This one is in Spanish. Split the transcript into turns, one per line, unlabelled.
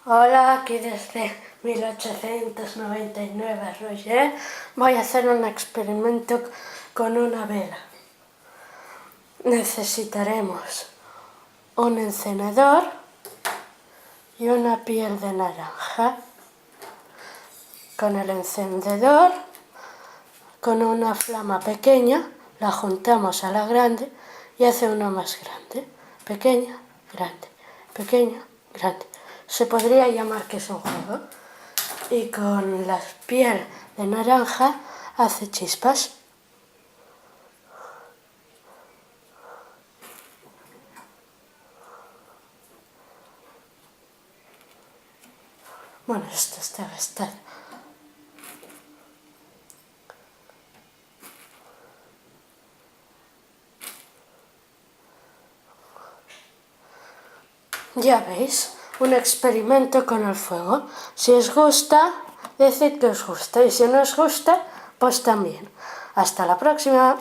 Hola, aquí desde 1899, Roger. Voy a hacer un experimento con una vela. Necesitaremos un encendedor y una piel de naranja. Con el encendedor, con una flama pequeña, la juntamos a la grande y hace una más grande. Pequeña, grande, pequeña, grande. Se podría llamar que es un juego. Y con la piel de naranja hace chispas. Bueno, esto está gastado. Ya veis, un experimento con el fuego. Si os gusta, decid que os gusta, y si no os gusta, pues también. Hasta la próxima.